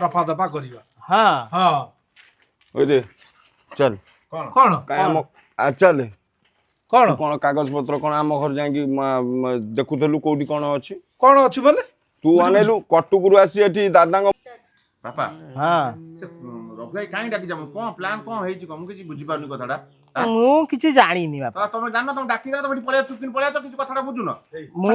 रफा दफा करिवा हाँ हां ओरे चल कौन काय हम चल कौन कौन कागज पत्र कौन आम घर जाई देखुथलु कोडी कौन अछि कौन अछि बोले तू अनेलु कटुकुरु आसी एठी दादांग बापा हाँ रघुई काई डाकी जाम कोन प्लान कोन हेछि कोन किछि बुझी पाउनी कथाडा मु किछि जानिनी बापा तमे जान तुम डाकी दे तुम पळे चुकिन पळे तो किछि कथाडा बुझुन मु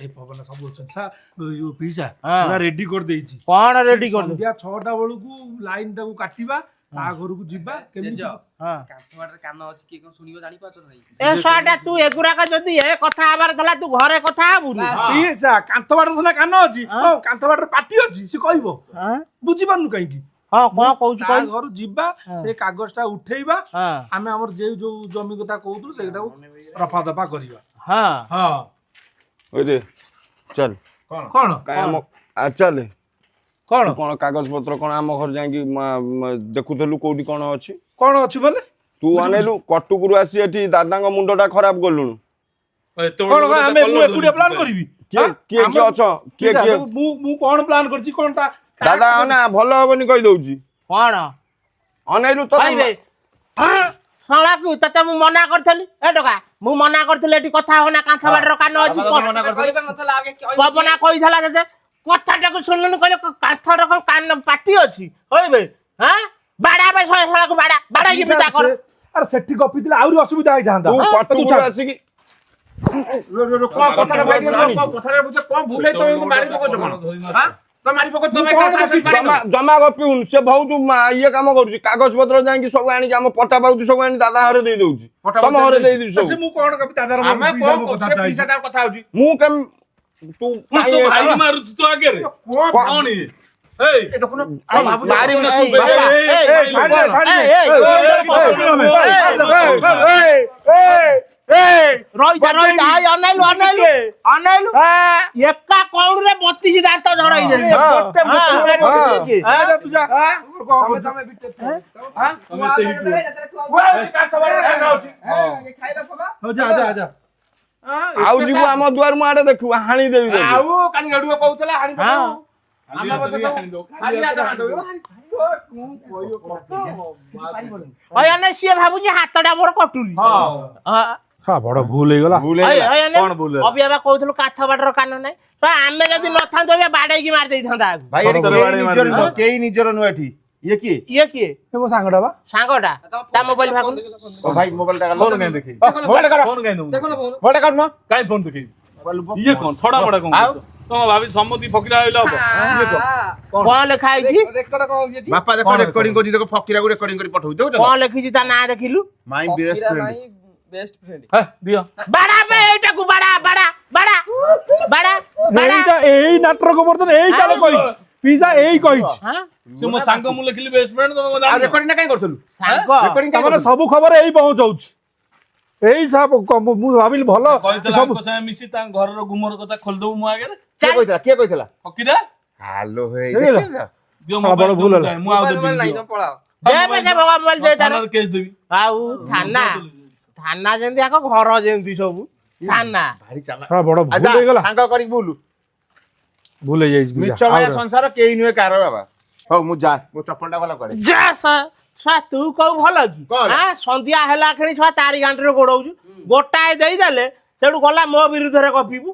ए पवन सब अछन सा यो पिसा पूरा रेडी कर देछि कोन रेडी कर दे संध्या 6टा बेलू को लाइन टाको काटिबा ता घर को जिबा केमिति हां काठवाडर कान अछि की कोन सुनिबो जानि पाछ नै ए साटा तू एगुरा का जदी ए कथा हबार थला तू घरे कथा हबुनी पिसा कांतबाटर सला कान अछि ओ कांतबाटर पार्टी अछि से कहबो हां बुझी पानु काई की हां कोन कहू छी घर जिबा से कागजटा उठेइबा हां आमे हमर जे जो जमी कथा कहउतु सेटा रफा दफा करिवा हां हां ओरे चल कौन काय हम चल कौन कौन कागज पत्र कौन आम घर जाई देखुथलु कोडी कौन अछि कौन अछि बोले तू अनेलु कटुकुरु आसी एठी दादांग मुंडटा खराब करलुनु कौन आमे मु एकुडिया प्लान करबी के के अछ के मु कौन प्लान करछि कोनटा दादा ना भलो होबनी कहि दउची कोन अनेलु तो भाई हां साला को तते मु मना करथली ए डका मु मना करथले एटी कथा होना कांथा बाडर कान अछि मना करबै नथला आगे पवना कहिथला जे कथाटा को सुनलु कहले कांथार कान पाटी अछि होइबे हां बाडा बे साला को बाडा की बिदा कर अरे सेठी कपी दिले आउरी असुविधा आइ थांदा तू कटुकुरु आसी की कोन कथाडा बाइदे कथाडा बुझे कोन भूले तो मारी पको जमा हां तो मारी पको तमे जमा गपिउन से बहुत ये काम करूची कागज पत्र जाई सब आनी हम पट्टा पाउती सब आनी दादा हरे दे दउची तम हरे दे दी सब से मु कोन कपी दादा हमें कोन पिसाटा कथा होची मु केम तू भाई मारुच तो आगे रे कौन ये ए तो कोन मारी न तू रोई अनाइलु एका कौन रे 32 दांत झड़ाई दे तू जा तमे बिटे हां जा जा जा आउ जीव हम दुआर माडे देखु हानी देबी दे आउ कानी गडुआ कहउतला हानी पको हम बत हानी आदा हांडो ओय अने सिए भाबुजी हातडा मोर कटुली हां हा बड़ भूल हे गला कोन भूल अबे एबा कहउथलु काठ बाडर कान नै तो आमे जदी न थांतो बे बाडै की मार देई थांदा भाई निजर न केई निजर न एठी ये की ए मो सांगडा बा सांगडा ता मोबाइल भागु ओ भाई मोबाइल टा फोन काई देखी मोबाइल काढ फोन काई दउ देखो ना फोन मोबाइल काढ न काई फोन देखी ये कौन थोड़ा बड़ा कौन तो भाभी सम्मति फकीरा आइला हो ये कोन लिखाई छी रेकर्ड कोन होजी बापा देखो रेकॉर्डिंग कोजी देखो फकीरा को रेकॉर्डिंग करी पठौ देउ कोन लिखी छी ता ना देखिलु माय बेस्ट फ्रेंड है दियो बड़ा बे एटा को बड़ा एटा एई नाटर को बर्तन एई काले कहिछ पिसा एई कहिछ हां से मो सांग मु लिखली बेस्ट फ्रेंड तो आ रेकॉर्डिंग ना काई करथलु सांग रेकॉर्डिंग का तमने सब खबर एई पहुंचाउछ एई सब मु भाबिल भलो सब को से मिसी ता घर रो गुमर कथा खोल दउ मु आगे के कहितला फकीरा हेलो हे दियो साला बड़ भूल होला मु आउ मोबाइल नहीं दे न पड़ाओ दे बाबा मोबाइल दे तार केस देबी आउ थाना जेंदी आको घर जेंदी सब थाना भारी चला साला बड़ भूल हे गला सांग करी बोलू भूल हे जाइछ मिछ माया संसार केई नुए कार बाबा हो मु जा मु चप्पलटा वाला करे जा सा तू कहू भल की कौन? हां संध्या हेला खणी छा तारी गांठरे गोडौजु गोटाए देई देले सेडु गला मो विरुद्ध रे कपिबु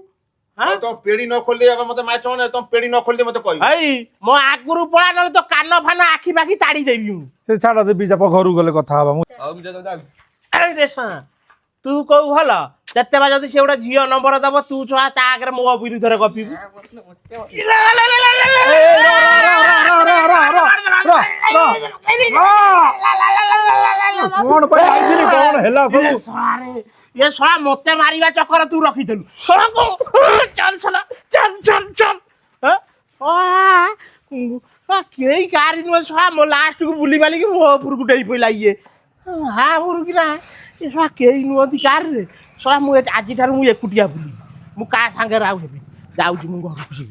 हां तो पेड़ी न खोल दे मते माय चोने तुम पेड़ी न खोल दे मते कहि हई मो आगुरु पळा न तो कान फान आखी बाकी ताड़ी देबी मु से छाड़ा दे बिजा घरु गले कथा हबा मु अब जा जा ए रे सा तू कहू भल जते बा जदी सेउडा जियो नंबर दब तू छा ता आगरे मो विरुद्ध रे कपिबु कोन पे आइली कोन हेला सब सारे ये साला मते मारिबा चक्कर तू रखिथलु साला को चल साला चल आ केई गाड़ी न साला मो लास्ट को बुली वाली के मो ऊपर को डेई पइला ये हां मुरु ना ये साला केई नु अधिकार रे साला मु आज थार मु एकुटिया बुली मु का संगे राउ हेबी जाउची मु घर खुशी